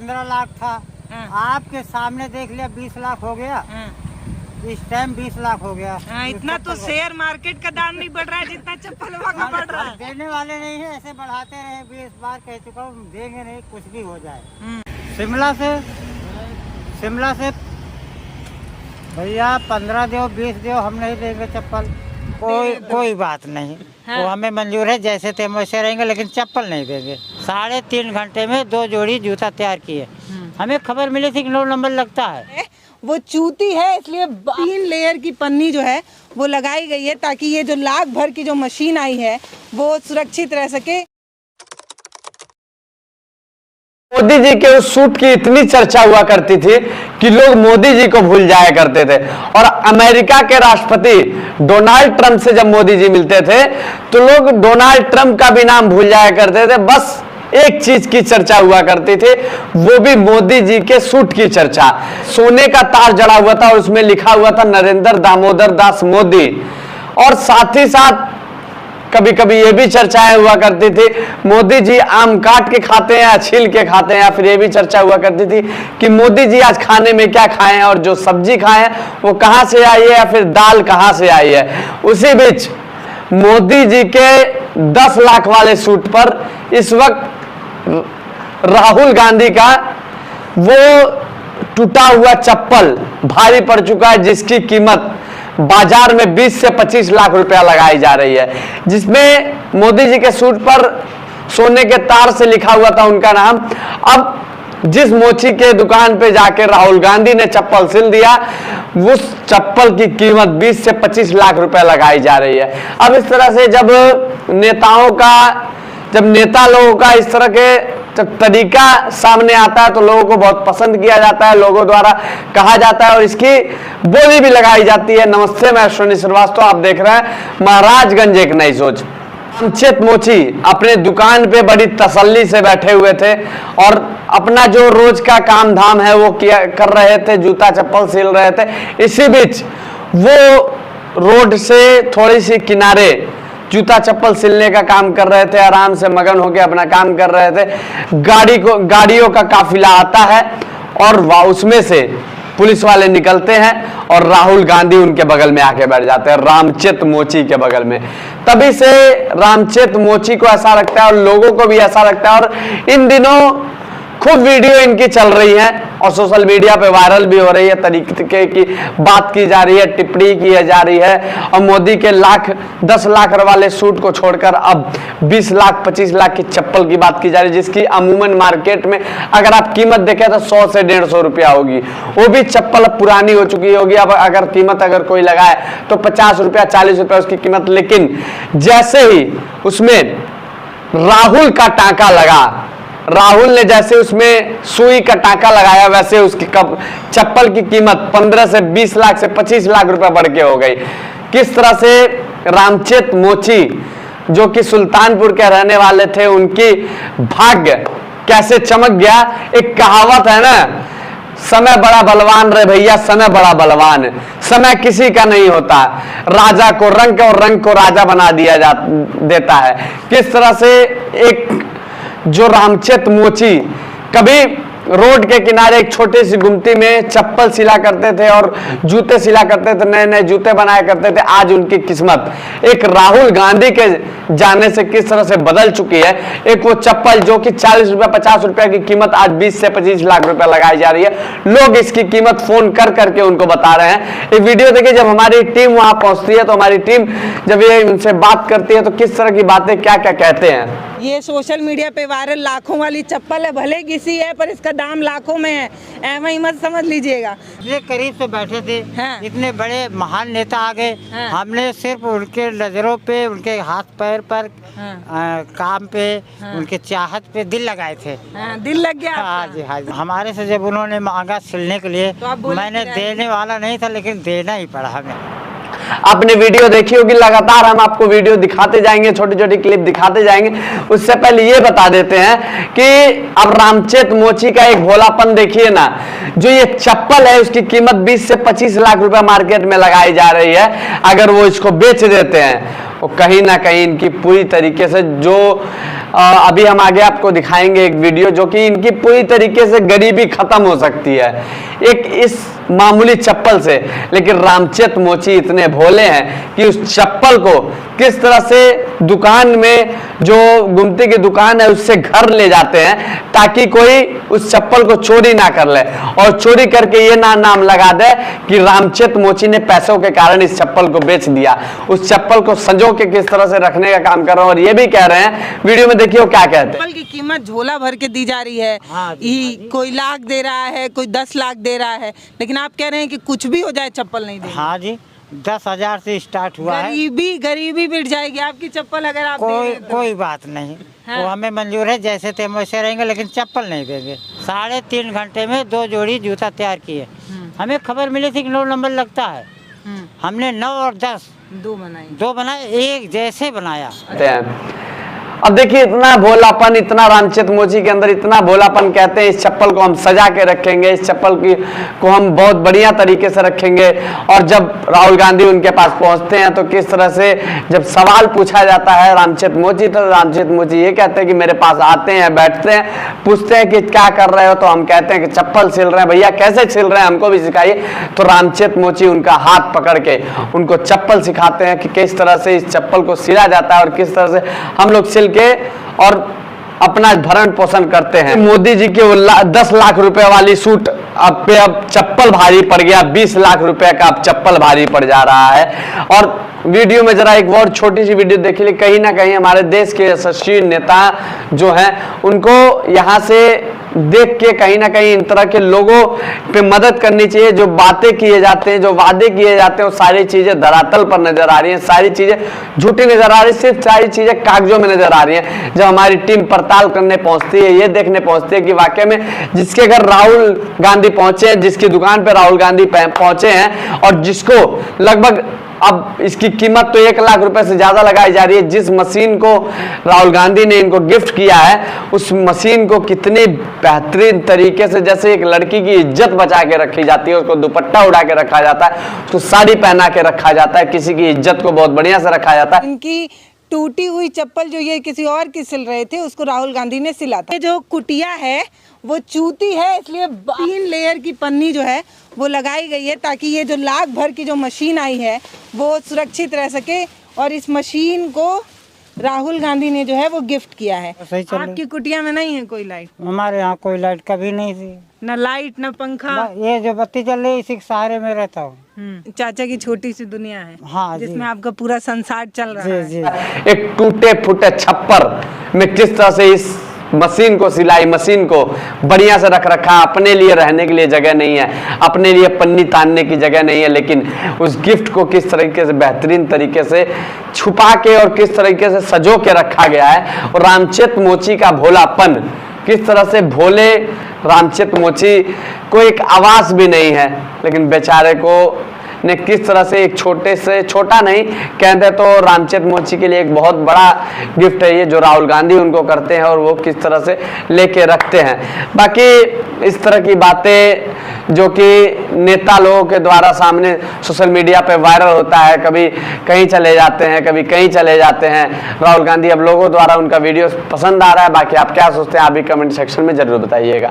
15 लाख था। आपके सामने देख लिया 20 लाख हो गया। इस टाइम 20 लाख हो गया। इतना तो शेयर मार्केट का दाम नहीं बढ़ रहा है जितना चप्पल का बढ़ रहा है। देने वाले नहीं है, ऐसे बढ़ाते रहे। 20 बार कह चुका हूँ, देंगे नहीं, कुछ भी हो जाए। शिमला से भैया 15 दो 20 दो, हम नहीं देंगे चप्पल। कोई बात नहीं। वो हमें मंजूर है, जैसे थे वैसे रहेंगे, लेकिन चप्पल नहीं देंगे। 3.5 घंटे में 2 जोड़ी जूता तैयार किए। हमें खबर मिली थी कि 9 नंबर लगता है। वो चूती है, इसलिए 3 लेयर की पन्नी जो है वो लगाई गई है ताकि ये जो लाख भर की जो मशीन आई है वो सुरक्षित रह सके। मोदी जी के उस सूट की इतनी चर्चा हुआ करती थी कि लोग मोदी जी को भूल जाया करते थे। और अमेरिका के राष्ट्रपति डोनाल्ड ट्रंप से जब मोदी जी मिलते थे तो लोग डोनाल्ड ट्रंप का भी नाम भूल जाया करते थे। बस एक चीज की चर्चा हुआ करती थी, वो भी मोदी जी के सूट की चर्चा। सोने का तार जड़ा हुआ था और उसमें लिखा हुआ था नरेंद्र दामोदर दास मोदी। और साथ ही साथ कभी कभी ये भी चर्चाएं हुआ करती थी, मोदी जी आम काट के खाते हैं या छील के खाते हैं। या फिर ये भी चर्चा हुआ करती थी कि मोदी जी आज खाने में क्या खाए हैं और जो सब्जी खाए हैं वो कहां से आई है या फिर दाल कहां से आई है। उसी बीच मोदी जी के 10 लाख वाले सूट पर इस वक्त राहुल गांधी का वो टूटा हुआ चप्पल भारी पड़ चुका है, जिसकी कीमत बाजार में 20 से 25 लाख रुपया लगाई जा रही है। जिसमें मोदी जी के सूट पर सोने के तार से लिखा हुआ था उनका नाम। अब जिस मोची के दुकान पे जाके राहुल गांधी ने चप्पल सिल दिया, उस चप्पल की कीमत 20 से 25 लाख रुपया लगाई जा रही है। अब इस तरह से जब नेता लोगों का इस तरह के जब तरीका सामने आता है तो लोगों को बहुत पसंद किया जाता है, लोगों द्वारा कहा जाता है और इसकी बोली भी लगाई जाती है। नमस्ते, मैं अश्विनी श्रीवास्तव, आप देख रहे हैं महाराजगंज एक नई सोच। रामचेत मोची अपने दुकान पे बड़ी तसल्ली से बैठे हुए थे और अपना जो रोज का काम धाम है वो कर रहे थे, जूता चप्पल सिल रहे थे। इसी बीच वो रोड से थोड़ी सी किनारे जूता चप्पल सिलने का काम कर रहे थे, आराम से मगन होकर अपना काम कर रहे थे। गाड़ियों का काफिला आता है और उसमें से पुलिस वाले निकलते हैं और राहुल गांधी उनके बगल में आके बैठ जाते हैं, रामचेत मोची के बगल में। तभी से रामचेत मोची को ऐसा लगता है और लोगों को भी ऐसा लगता है। और इन दिनों खूब वीडियो इनकी चल रही है और सोशल मीडिया पे वायरल भी हो रही है, तरीके की बात की जा रही है, टिप्पणी की जा रही है। और मोदी के 10 लाख वाले सूट को छोड़कर अब 20 लाख 25 लाख की चप्पल की बात की जा रही है, जिसकी अमूमन मार्केट में अगर आप कीमत देखें तो 100 से 150 रुपया होगी। वो भी चप्पल पुरानी हो चुकी होगी। अब अगर कीमत कोई लगाए तो 50 रुपया 40 रुपया उसकी कीमत। लेकिन जैसे ही उसमें राहुल का टांका लगा, राहुल ने जैसे उसमें सुई का टांका लगाया, वैसे उसकी चप्पल की कीमत 15 से 20 लाख से 25 लाख रुपए बढ़ के हो गई। किस तरह से रामचेत मोची जो कि सुल्तानपुर के रहने वाले थे, उनकी भाग्य कैसे चमक गया। एक कहावत है ना, समय बड़ा बलवान रे भैया, समय बड़ा बलवान, समय किसी का नहीं होता। राजा को रंग और रंग को राजा बना दिया देता है। किस तरह से एक जो रामचेत मोची कभी रोड के किनारे एक छोटी सी गुमती में चप्पल सिला करते थे और जूते सिला करते थे, नए नए जूते बनाया करते थे, आज उनकी किस्मत एक राहुल गांधी के जाने से किस तरह से बदल चुकी है। एक वो चप्पल जो कि 40 रुपया 50 रुपया की कीमत आज 20 से 25 लाख रुपया लगाई जा रही है। लोग इसकी कीमत फोन कर करके उनको बता रहे हैं। एक वीडियो देखिए, जब हमारी टीम वहां पहुंचती है तो हमारी टीम जब ये उनसे बात करती है तो किस तरह की बातें क्या क्या कहते हैं। ये सोशल मीडिया पे वायरल लाखों वाली चप्पल है, भले किसी है पर इसका दाम लाखों में है, ऐਵੇਂ ही मत समझ लीजिएगा। इतने करीब से बैठे थे, इतने बड़े महान नेता आ गए, हमने सिर्फ उनके नजरों पे, उनके हाथ पैर पर, काम पे, उनके चाहत पे दिल लगाए थे। दिल लग गया। हाँ जी, हाँ जी। हमारे से जब उन्होंने मांगा सिलने के लिए तो मैंने देने वाला नहीं था, लेकिन देना ही पड़ा हमें। आपने वीडियो देखी होगी, लगातार हम आपको वीडियो दिखाते जाएंगे, छोटी छोटी क्लिप दिखाते जाएंगे। उससे पहले ये बता देते हैं कि अब रामचेत मोची का एक भोलापन देखिए ना। जो ये चप्पल है उसकी कीमत 20 से 25 लाख रुपए मार्केट में लगाई जा रही है। अगर वो इसको बेच देते हैं वो कहीं ना कहीं इनकी पूरी तरीके से जो अभी हम आगे आपको दिखाएंगे एक वीडियो, जो कि इनकी पूरी तरीके से गरीबी खत्म हो सकती है एक इस मामूली चप्पल से। लेकिन रामचेत मोची इतने भोले हैं कि उस चप्पल को किस तरह से दुकान में, जो गुमती की दुकान है, उससे घर ले जाते हैं ताकि कोई उस चप्पल को चोरी ना कर ले, और चोरी करके ये नाम लगा दे कि रामचेत मोची ने पैसों के कारण इस चप्पल को बेच दिया। उस चप्पल को संजो के किस तरह से रखने का काम कर रहे हैं, और ये भी कह रहे हैं, वीडियो में देखिए वो क्या कहते हैं। चप्पल की कीमत झोला भर के दी जा रही है। कोई लाख दे रहा है, कोई 10 लाख दे रहा है, लेकिन आप कह रहे हैं कि कुछ भी हो जाए चप्पल नहीं देंगे। हाँ जी, 10,000 से स्टार्ट हुआ है। गरीबी मिट जाएगी आपकी चप्पल अगर आप कोई बात नहीं। वो हमें मंजूर है, जैसे थे वैसे रहेंगे, लेकिन चप्पल नहीं देंगे। 3.5 घंटे में 2 जोड़ी जूता तैयार किए। हमें खबर मिली थी कि 9 नंबर लगता है। हमने 9 और 10 दो बनाए, एक जैसे बनाया। अब देखिए इतना भोलापन, इतना रामचेत मोची के अंदर इतना भोलापन। कहते हैं इस चप्पल को हम सजा के रखेंगे, इस चप्पल को हम बहुत बढ़िया तरीके से रखेंगे। और जब राहुल गांधी उनके पास पहुंचते हैं तो किस तरह से जब सवाल पूछा जाता है रामचेत मोची, तो रामचेत मोची ये कहते हैं कि मेरे पास आते हैं, बैठते हैं, पूछते हैं कि क्या कर रहे हो, तो हम कहते हैं कि चप्पल सिल रहे हैं। भैया कैसे सिल रहे हैं, हमको भी सिखाइए। तो रामचेत मोची उनका हाथ पकड़ के उनको चप्पल सिखाते हैं कि किस तरह से इस चप्पल को सिला जाता है और किस तरह से हम लोग सिल के और अपना भरण पोषण करते हैं। मोदी जी के 10 लाख रुपए वाली सूट अब चप्पल भारी पड़ गया, 20 लाख रुपए का अब चप्पल भारी पड़ जा रहा है। और वीडियो में जरा एक और छोटी सी वीडियो देख ली। कहीं ना कहीं हमारे देश के यशस्वी नेता जो हैं उनको यहाँ से देख के कहीं ना कहीं इन तरह के लोगों पे मदद करनी चाहिए। जो बातें किए जाते हैं, जो वादे किए जाते हैं, वो सारी चीजें धरातल पर नजर आ रही हैं, सारी चीजें झूठी नजर आ रही है, सिर्फ सारी चीजें कागजों में नजर आ रही हैं। जब हमारी टीम पड़ताल करने पहुंचती है, ये देखने पहुंचती है कि वाकई में जिसके घर राहुल गांधी पहुंचे हैं, जिसकी दुकान पे राहुल गांधी पहुंचे हैं, और जिसको लगभग अब इसकी कीमत तो 1 लाख रुपए से ज्यादा लगाई जा रही है, जिस मशीन को राहुल गांधी ने इनको गिफ्ट किया है, उस मशीन को कितनी बेहतरीन तरीके से, जैसे एक लड़की की इज्जत बचा के रखी जाती है, उसको दुपट्टा उड़ा के रखा जाता है, उसको साड़ी पहना के रखा जाता है, किसी की इज्जत को बहुत बढ़िया से रखा जाता है। इनकी टूटी हुई चप्पल जो ये किसी और की सिल रहे थे, उसको राहुल गांधी ने सिला था। ये जो कुटिया है वो चूती है, इसलिए 3 लेयर की पन्नी जो है वो लगाई गई है ताकि ये जो लाख भर की जो मशीन आई है वो सुरक्षित रह सके। और इस मशीन को राहुल गांधी ने जो है वो गिफ्ट किया है। आपकी कुटिया में नहीं है कोई लाइट? हमारे यहाँ कोई लाइट कभी नहीं थी, न लाइट न पंखा। ये जो बत्ती चल रही है इसी के सहारे में रहता हूँ। चाचा की छोटी सी दुनिया है। हाँ, जिसमें आपका पूरा संसार चल रहा है। जी। एक टूटे फूटे छप्पर में किस तरह से इस मशीन को सिलाई, मशीन को बढ़िया से रख रखा। अपने लिए रहने के लिए जगह नहीं है, अपने लिए पन्नी तानने की जगह नहीं है, लेकिन उस गिफ्ट को किस तरीके से बेहतरीन तरीके से छुपा के और किस तरीके से सजो के रखा गया है। और रामचेत मोची का भोलापन, किस तरह से भोले रामचेत मोची को एक आवाज भी नहीं है, लेकिन बेचारे को ने किस तरह से एक छोटे से, छोटा नहीं कहते तो रामचेत मोची के लिए एक बहुत बड़ा गिफ्ट है ये, जो राहुल गांधी उनको करते हैं और वो किस तरह से लेके रखते हैं। बाकी इस तरह की बातें जो कि नेता लोगों के द्वारा सामने सोशल मीडिया पे वायरल होता है, कभी कहीं चले जाते हैं, कभी कहीं चले जाते हैं राहुल गांधी। अब लोगों द्वारा उनका वीडियो पसंद आ रहा है। बाकी आप क्या सोचते हैं, आप भी कमेंट सेक्शन में जरूर बताइएगा।